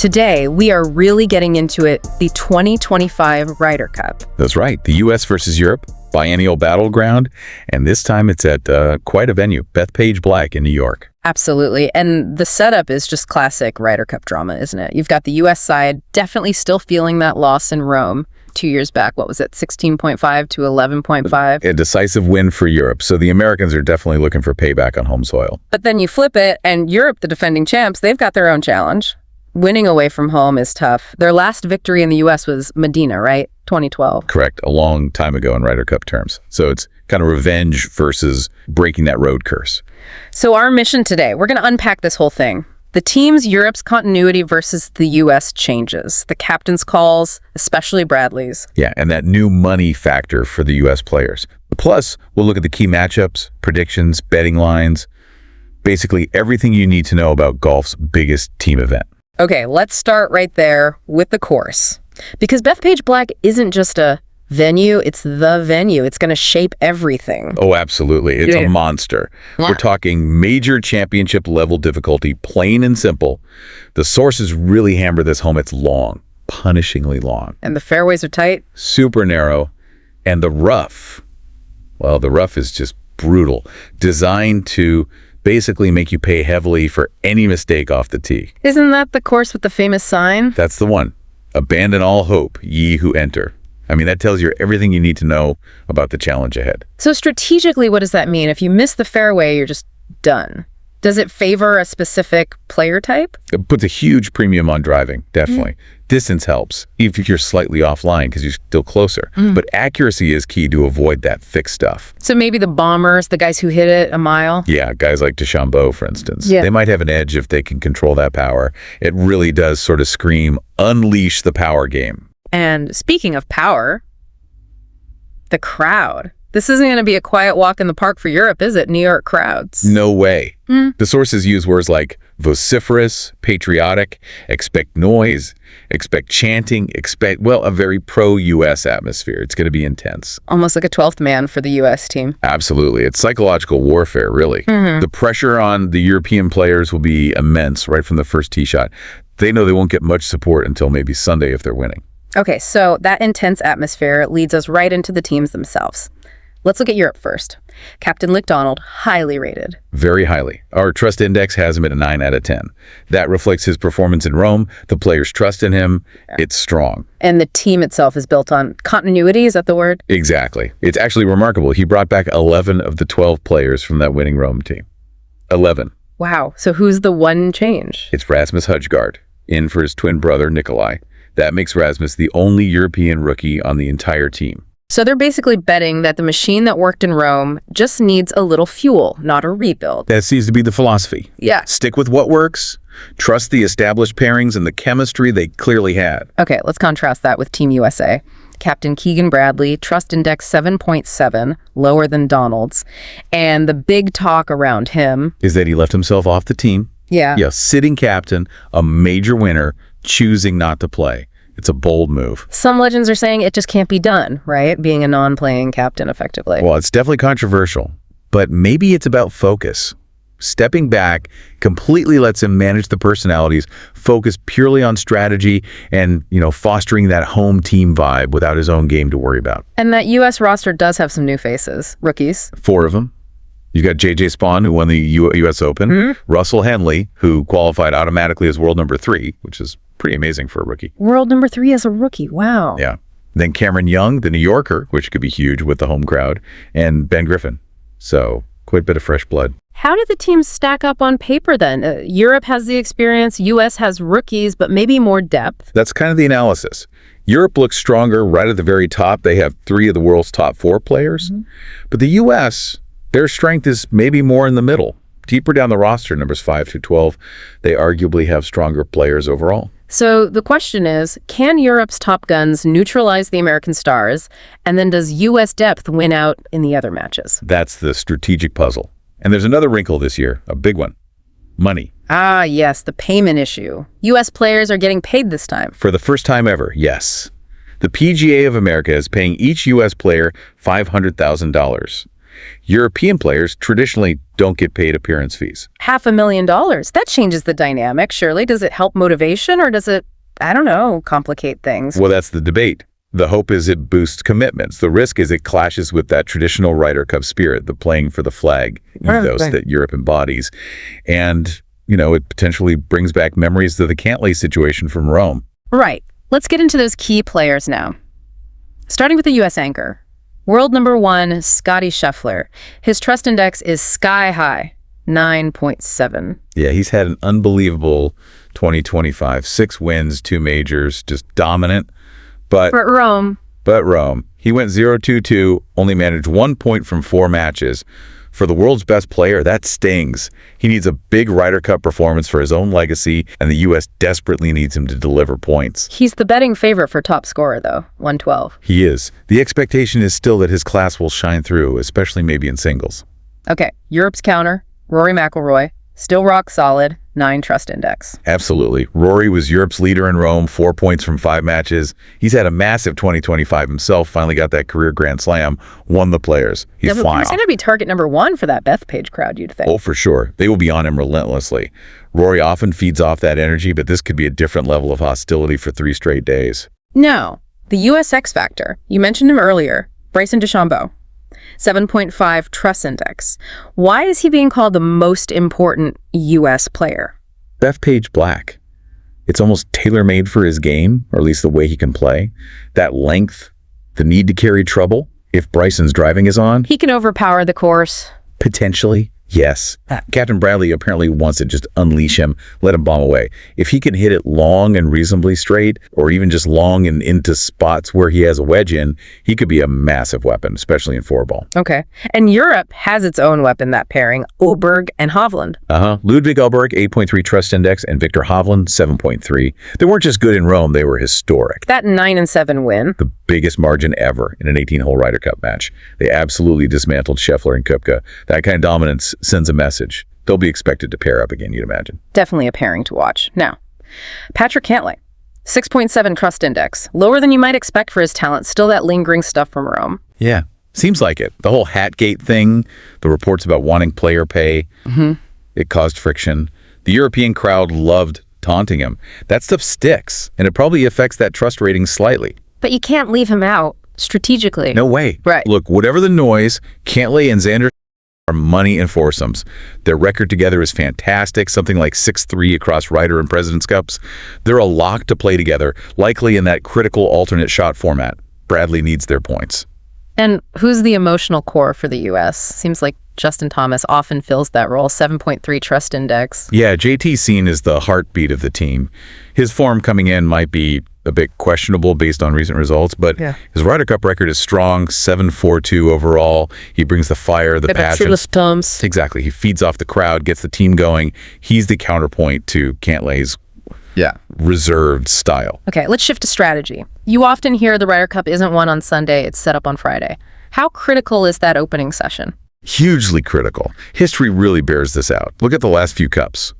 Today, we are really getting into it, the 2025 Ryder Cup. That's right, the U.S. versus Europe, biennial battleground, and this time it's at quite a venue, Bethpage Black in New York. Absolutely, and the setup is just classic Ryder Cup drama, isn't it? You've got the U.S. side definitely still feeling that loss in Rome 2 years back. What was it, 16.5 to 11.5? A decisive win for Europe, so the Americans are definitely looking for payback on home soil. But then you flip it, and Europe, the defending champs, they've got their own challenge. Winning away from home is tough. Their last victory in the U.S. was Medina, right? 2012. Correct, a long time ago in Ryder Cup terms. So it's kind of revenge versus breaking that road curse. So our mission today, we're going to unpack this whole thing. The team's Europe's continuity versus the U.S. changes. The captain's calls, especially Bradley's. Yeah, and that new money factor for the U.S. players. Plus, we'll look at the key matchups, predictions, betting lines, basically everything you need to know about golf's biggest team event. Okay, let's start right there with the course. Because Bethpage Black isn't just a venue, it's the venue. It's going to shape everything. Oh, absolutely. It's a monster. We're talking major championship level difficulty, plain and simple. The sources really hammer this home. It's long, punishingly long. And the fairways are tight? Super narrow. And the rough, well, the rough is just brutal. Designed to basically make you pay heavily for any mistake off the tee. Isn't that the course with the famous sign? That's the one. Abandon all hope, ye who enter. I mean, that tells you everything you need to know about the challenge ahead. So strategically, what does that mean? If you miss the fairway, you're just done. Does it favor a specific player type? It puts a huge premium on driving, definitely. Distance helps, even if you're slightly offline because you're still closer. But accuracy is key to avoid that thick stuff. So maybe the bombers, the guys who hit it a mile? Yeah, guys like DeChambeau, for instance. They might have an edge if they can control that power. It really does sort of scream, unleash the power game. And speaking of power, the crowd. This isn't going to be a quiet walk in the park for Europe, is it? New York crowds. No way. The sources use words like vociferous, patriotic, expect noise, expect chanting, expect, well, a very pro-U.S. atmosphere. It's going to be intense. Almost like a 12th man for the U.S. team. Absolutely. It's psychological warfare, really. The pressure on the European players will be immense right from the first tee shot. They know they won't get much support until maybe Sunday if they're winning. Okay, so that intense atmosphere leads us right into the teams themselves. Let's look at Europe first. Captain Lick Donald, highly rated. Very highly. Our trust index has him at a 9 out of 10. That reflects his performance in Rome, the players' trust in him. It's strong. And the team itself is built on continuity, is that the word? Exactly. It's actually remarkable. He brought back 11 of the 12 players from that winning Rome team. 11. Wow. So who's the one change? It's Rasmus Højgaard, in for his twin brother, Nikolai. That makes Rasmus the only European rookie on the entire team. So they're basically betting that the machine that worked in Rome just needs a little fuel, not a rebuild. That seems to be the philosophy. Yeah. Stick with what works, trust the established pairings and the chemistry they clearly had. Okay, let's contrast that with Team USA. Captain Keegan Bradley, trust index 7.7, lower than Donald's. And the big talk around him is that he left himself off the team. Yeah, sitting captain, a major winner, choosing not to play. It's a bold move. Some legends are saying it just can't be done, right? Being a non-playing captain, effectively. Well, it's definitely controversial, but maybe it's about focus. Stepping back completely lets him manage the personalities, focus purely on strategy and, fostering that home team vibe without his own game to worry about. And that U.S. roster does have some new faces, rookies. 4 of them. You've got J.J. Spaun, who won the U.S. Open. Russell Henley, who qualified automatically as world number 3, which is pretty amazing for a rookie. World number 3 as a rookie. Wow. Yeah. Then Cameron Young, the New Yorker, which could be huge with the home crowd, and Ben Griffin. So quite a bit of fresh blood. How did the teams stack up on paper then? Europe has the experience, U.S. has rookies, but maybe more depth. That's kind of the analysis. Europe looks stronger right at the very top. They have 3 of the world's top 4 players. But the U.S., their strength is maybe more in the middle. Deeper down the roster, numbers 5 through 12, they arguably have stronger players overall. So the question is, can Europe's top guns neutralize the American stars? And then does U.S. depth win out in the other matches? That's the strategic puzzle. And there's another wrinkle this year, a big one. Money. Ah, yes, the payment issue. U.S. players are getting paid this time. For the first time ever, yes. The PGA of America is paying each U.S. player $500,000. European players traditionally don't get paid appearance fees. $500,000. That changes the dynamic, surely. Does it help motivation or does it, I don't know, complicate things? Well, that's the debate. The hope is it boosts commitments. The risk is it clashes with that traditional Ryder Cup spirit, the playing for the flag ethos that Europe embodies. And, it potentially brings back memories of the Cantlay situation from Rome. Right. Let's get into those key players now. Starting with the U.S. anchor. World number 1, Scottie Scheffler. His trust index is sky high, 9.7. Yeah, he's had an unbelievable 2025. 6 wins, 2 majors, just dominant. But Rome. He went 0-2-2, only managed 1 point from 4 matches. For the world's best player, that stings. He needs a big Ryder Cup performance for his own legacy, and the U.S. desperately needs him to deliver points. He's the betting favorite for top scorer, though, 112. He is. The expectation is still that his class will shine through, especially maybe in singles. Okay, Europe's counter, Rory McIlroy, still rock solid, 9 trust index. Absolutely. Rory was Europe's leader in Rome, 4 points from 5 matches. He's had a massive 2025 himself, finally got that career Grand Slam, won the Players. He's flying. He's going to be target number 1 for that Bethpage crowd, you'd think. Oh, for sure. They will be on him relentlessly. Rory often feeds off that energy, but this could be a different level of hostility for 3 straight days. No. The U.S. X Factor. You mentioned him earlier. Bryson DeChambeau. 7.5 trust index. Why is he being called the most important U.S. player? Bethpage Black. It's almost tailor-made for his game, or at least the way he can play. That length, the need to carry trouble. If Bryson's driving is on, He can overpower the course. potentially, yes. Captain Bradley apparently wants to just unleash him, let him bomb away. If he can hit it long and reasonably straight, or even just long and into spots where he has a wedge in, he could be a massive weapon, especially in 4-ball. Okay. And Europe has its own weapon, that pairing, Oberg and Hovland. Ludwig Oberg, 8.3 trust index, and Viktor Hovland, 7.3. They weren't just good in Rome, they were historic. That 9-7 win. The biggest margin ever in an 18-hole Ryder Cup match. They absolutely dismantled Scheffler and Koepka. That kind of dominance sends a message. They'll be expected to pair up again, you'd imagine. Definitely a pairing to watch. Now, Patrick Cantlay, 6.7 trust index. Lower than you might expect for his talent. Still that lingering stuff from Rome. Yeah, seems like it. The whole Hatgate thing, the reports about wanting player pay, it caused friction. The European crowd loved taunting him. That stuff sticks, and it probably affects that trust rating slightly. But you can't leave him out strategically. No way. Right. Look, whatever the noise, Cantlay and Xander are money in foursomes. Their record together is fantastic, something like 6-3 across Ryder and President's Cups. They're a lock to play together, likely in that critical alternate shot format. Bradley needs their points. And who's the emotional core for the U.S.? Seems like Justin Thomas often fills that role, 7.3 trust index. Yeah, JT's seen as the heartbeat of the team. His form coming in might be a bit questionable based on recent results, but his Ryder Cup record is strong, 7-4-2 overall. He brings the fire, the passion. Exactly. He feeds off the crowd, gets the team going. He's the counterpoint to Cantlay's reserved style. Okay, let's shift to strategy. You often hear the Ryder Cup isn't won on Sunday, it's set up on Friday. How critical is that opening session? Hugely critical. History really bears this out. Look at the last few cups.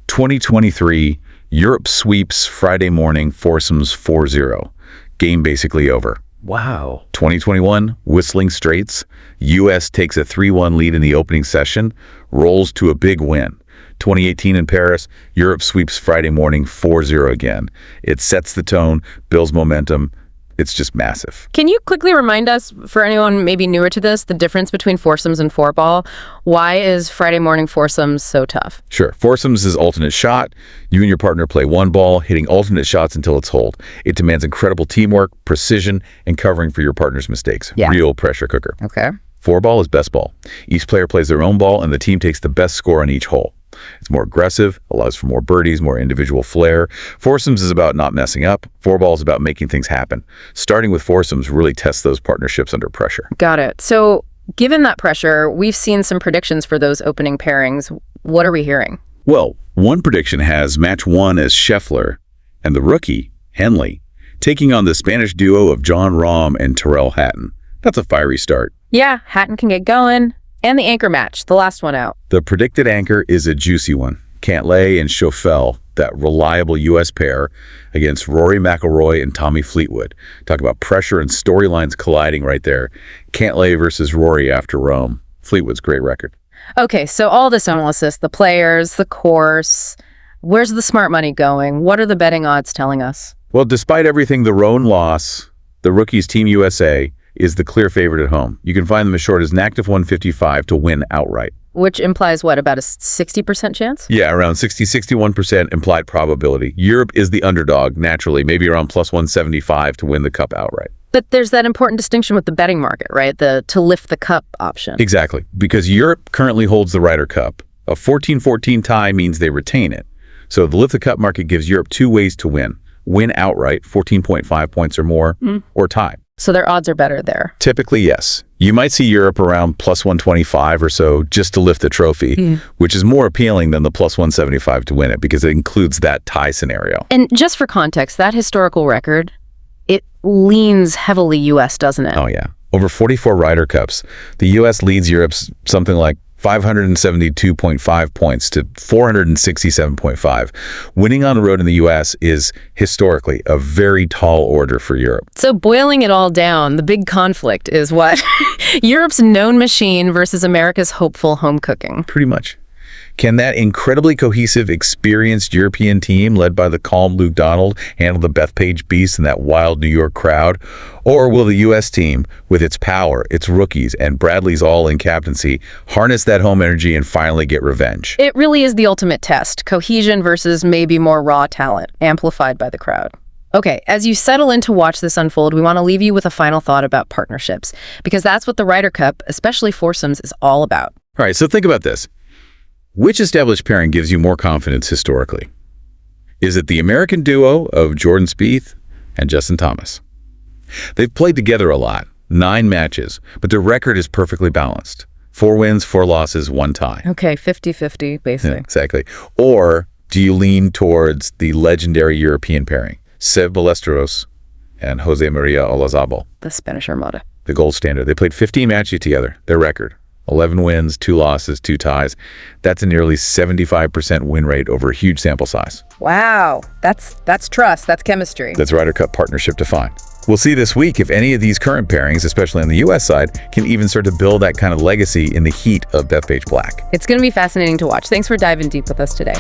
2023, Europe sweeps Friday morning foursomes 4-0. Game basically over. Wow. 2021, Whistling Straits. U.S. takes a 3-1 lead in the opening session, rolls to a big win. 2018 in Paris, Europe sweeps Friday morning 4-0 again. It sets the tone, builds momentum. It's just massive. Can you quickly remind us, for anyone maybe newer to this, the difference between foursomes and 4-ball? Why is Friday morning foursomes so tough? Sure. Foursomes is alternate shot. You and your partner play 1 ball, hitting alternate shots until it's holed. It demands incredible teamwork, precision, and covering for your partner's mistakes. Yeah. Real pressure cooker. Okay. 4-ball is best ball. Each player plays their own ball, and the team takes the best score on each hole. It's more aggressive, allows for more birdies, more individual flair. Foursomes is about not messing up. 4-ball is about making things happen. Starting with foursomes really tests those partnerships under pressure. Got it. So given that pressure, we've seen some predictions for those opening pairings. What are we hearing? Well, one prediction has match 1 as Scheffler and the rookie, Henley, taking on the Spanish duo of Jon Rahm and Tyrrell Hatton. That's a fiery start. Yeah, Hatton can get going. And the anchor match, the last one out. The predicted anchor is a juicy one. Cantlay and Scheffler, that reliable U.S. pair, against Rory McIlroy and Tommy Fleetwood. Talk about pressure and storylines colliding right there. Cantlay versus Rory after Rome. Fleetwood's great record. Okay, so all this analysis, the players, the course, where's the smart money going? What are the betting odds telling us? Well, despite everything, the Roan loss, the rookies Team USA is the clear favorite at home. You can find them as short as an active 155 to win outright. Which implies what, about a 60% chance? Yeah, around 61% implied probability. Europe is the underdog, naturally, maybe around plus 175 to win the Cup outright. But there's that important distinction with the betting market, right? The to lift the cup option. Exactly, because Europe currently holds the Ryder Cup. A 14-14 tie means they retain it. So the lift the cup market gives Europe two ways to win. Win outright, 14.5 points or more, or tie. So their odds are better there. Typically, yes. You might see Europe around plus 125 or so just to lift the trophy, which is more appealing than the plus 175 to win it because it includes that tie scenario. And just for context, that historical record, it leans heavily U.S., doesn't it? Oh, yeah. Over 44 Ryder Cups, the U.S. leads Europe's something like 572.5 points to 467.5. Winning on the road in the U.S. is historically a very tall order for Europe. So boiling it all down, the big conflict is what? Europe's known machine versus America's hopeful home cooking. Pretty much. Can that incredibly cohesive, experienced European team led by the calm Luke Donald handle the Bethpage beast and that wild New York crowd? Or will the U.S. team, with its power, its rookies, and Bradley's all-in captaincy, harness that home energy and finally get revenge? It really is the ultimate test. Cohesion versus maybe more raw talent, amplified by the crowd. Okay, as you settle in to watch this unfold, we want to leave you with a final thought about partnerships, because that's what the Ryder Cup, especially foursomes, is all about. All right, so think about this. Which established pairing gives you more confidence historically? Is it the American duo of Jordan Spieth and Justin Thomas? They've played together a lot, 9 matches, but their record is perfectly balanced. 4 wins, 4 losses, 1 tie. Okay, 50-50, basically. Yeah, exactly. Or do you lean towards the legendary European pairing, Seb Ballesteros and Jose Maria Olazabal? The Spanish Armada. The gold standard. They played 15 matches together, their record. 11 wins, 2 losses, 2 ties. That's a nearly 75% win rate over a huge sample size. Wow, that's trust, that's chemistry. That's Ryder Cup partnership defined. We'll see this week if any of these current pairings, especially on the U.S. side, can even start to build that kind of legacy in the heat of Bethpage Black. It's going to be fascinating to watch. Thanks for diving deep with us today.